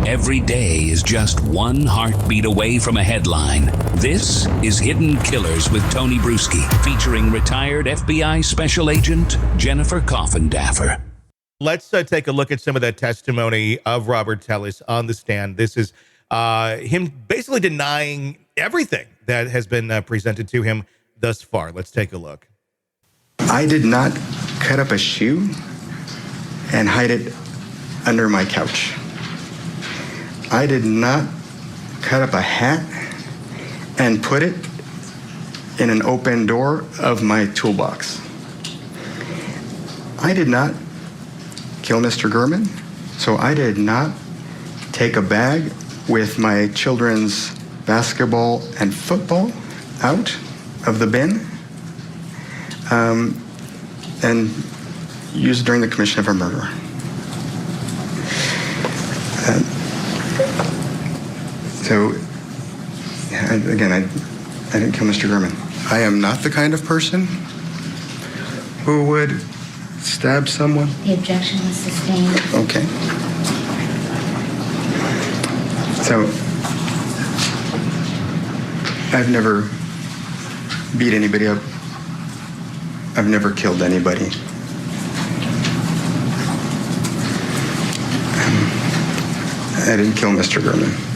Every day is just one heartbeat away from a headline. This is Hidden Killers with Tony Brueski, featuring retired FBI Special Agent Jennifer Coffindaffer. Let's take a look at some of that testimony of Robert Tellis on the stand. This is him basically denying everything that has been presented to him thus far. Let's take a look. I did not cut up a shoe and hide it under my couch. I did not cut up a hat and put it in an open door of my toolbox. I did not kill Mr. Gurman, so I did not take a bag with my children's basketball and football out of the bin and use it during the commission of a murder. So, again, I didn't kill Mr. Gurman. I am not the kind of person who would stab someone. The objection was sustained. Okay. So, I've never beat anybody up. I've never killed anybody. I didn't kill Mr. Gurman.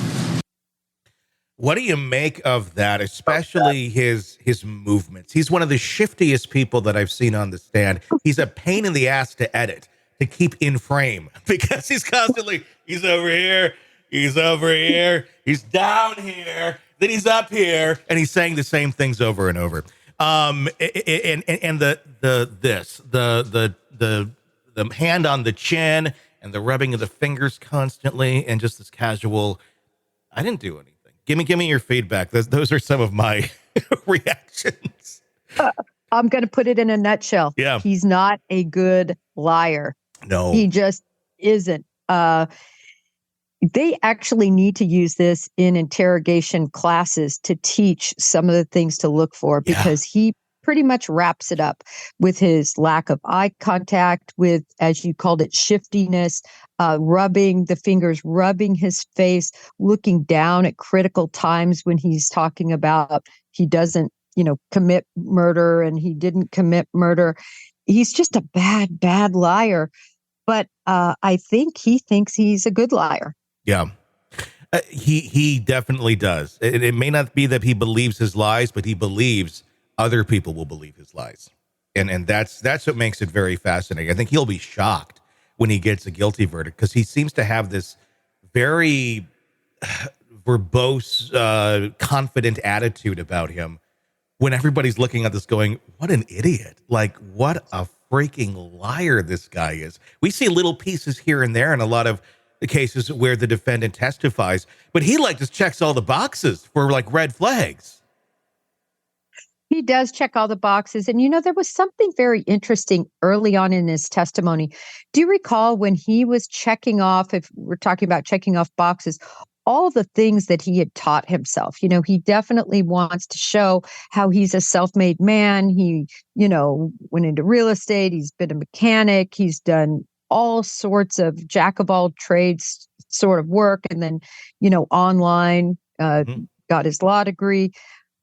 What do you make of that, especially his movements? He's one of the shiftiest people that I've seen on the stand. He's a pain in the ass to edit, to keep in frame, because he's constantly, he's over here, he's over here, he's down here, then he's up here, and he's saying the same things over and over. And the hand on the chin and the rubbing of the fingers constantly, and just this casual, I didn't do anything. Give me your feedback. Those are some of my reactions. I'm going to put it in a nutshell. Yeah. He's not a good liar. No. He just isn't. They actually need to use this in interrogation classes to teach some of the things to look for, because he pretty much wraps it up with his lack of eye contact, with, as you called it, shiftiness, rubbing the fingers, rubbing his face, looking down at critical times when he's talking about he doesn't, commit murder and he didn't commit murder. He's just a bad liar. But I think he thinks he's a good liar. Yeah. He definitely does. It may not be that he believes his lies, but he believes other people will believe his lies. And that's what makes it very fascinating. I think he'll be shocked when he gets a guilty verdict, because he seems to have this very verbose, confident attitude about him when everybody's looking at this going, what an idiot. Like, what a freaking liar this guy is. We see little pieces here and there in a lot of the cases where the defendant testifies, but he just checks all the boxes for red flags. He does check all the boxes. And, there was something very interesting early on in his testimony. Do you recall when he was checking off, if we're talking about checking off boxes, all the things that he had taught himself? He definitely wants to show how he's a self-made man. He, went into real estate. He's been a mechanic. He's done all sorts of jack of all trades sort of work. And then, online, got his law degree.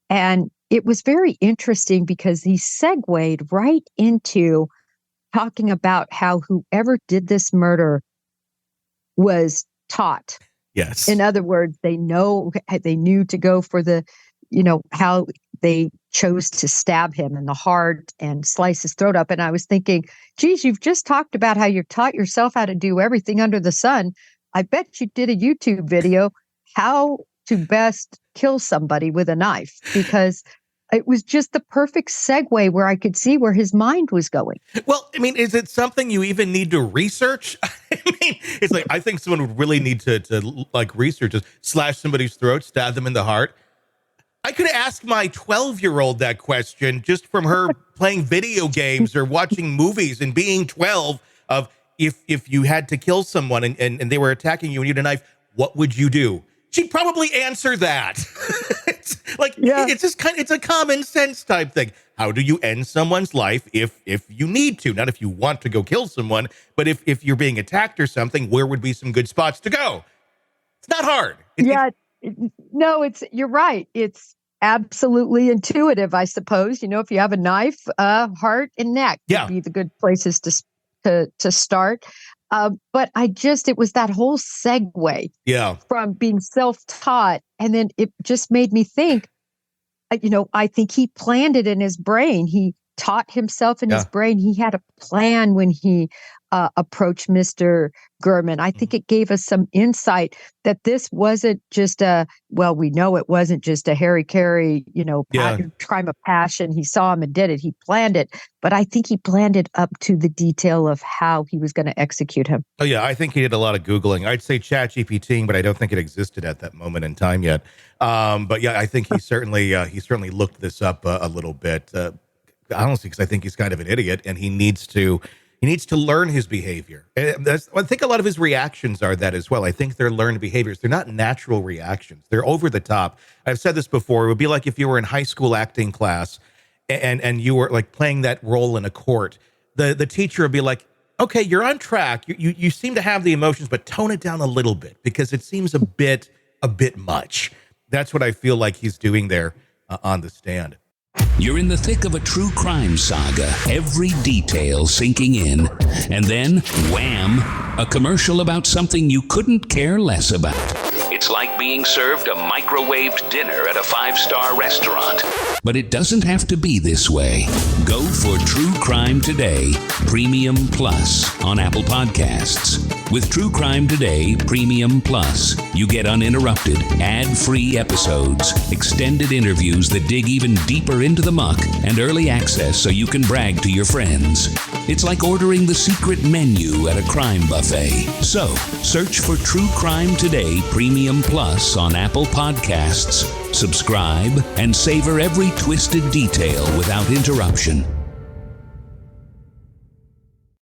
And it was very interesting because he segued right into talking about how whoever did this murder was taught. Yes. In other words, they knew to go for the, how they chose to stab him in the heart and slice his throat up. And I was thinking, geez, you've just talked about how you taught yourself how to do everything under the sun. I bet you did a YouTube video, how to best kill somebody with a knife, because it was just the perfect segue where I could see where his mind was going. Well, I mean, is it something you even need to research? I mean, it's I think someone would really need to research this, slash somebody's throat, stab them in the heart. I could ask my 12-year-old that question just from her playing video games or watching movies and being 12 of if you had to kill someone and they were attacking you and you had a knife, what would you do? She'd probably answer that. It's just it's a common sense type thing. How do you end someone's life if you need to? Not if you want to go kill someone, but if you're being attacked or something, where would be some good spots to go? It's not hard. No, you're right. It's absolutely intuitive, I suppose. If you have a knife, heart and neck would be the good places to start. But it was that whole segue from being self-taught. And then it just made me think, I think he planned it in his brain. He taught himself in his brain. He had a plan when he approached Mr. Gurman. I think it gave us some insight that this wasn't just we know it wasn't just a Harry Carey, crime of passion. He saw him and did it. He planned it. But I think he planned it up to the detail of how he was going to execute him. Oh, yeah. I think he did a lot of Googling. I'd say ChatGPT, but I don't think it existed at that moment in time yet. But yeah, I think he certainly looked this up a little bit. Honestly, because I think he's kind of an idiot, and he needs to learn his behavior. I think a lot of his reactions are that as well. I think they're learned behaviors. They're not natural reactions. They're over the top. I've said this before. It would be like if you were in high school acting class and you were like playing that role in a court. The teacher would be like, okay, you're on track. You seem to have the emotions, but tone it down a little bit because it seems a bit much. That's what I feel like he's doing there on the stand. You're in the thick of a true crime saga, every detail sinking in, and then, wham, a commercial about something you couldn't care less about. It's like being served a microwaved dinner at a 5-star restaurant. But it doesn't have to be this way. Go for True Crime Today Premium Plus on Apple Podcasts. With True Crime Today Premium Plus, you get uninterrupted, ad-free episodes, extended interviews that dig even deeper into the muck, and early access so you can brag to your friends. It's like ordering the secret menu at a crime buffet. So, search for True Crime Today Premium Plus on Apple Podcasts, subscribe, and savor every twisted detail without interruption.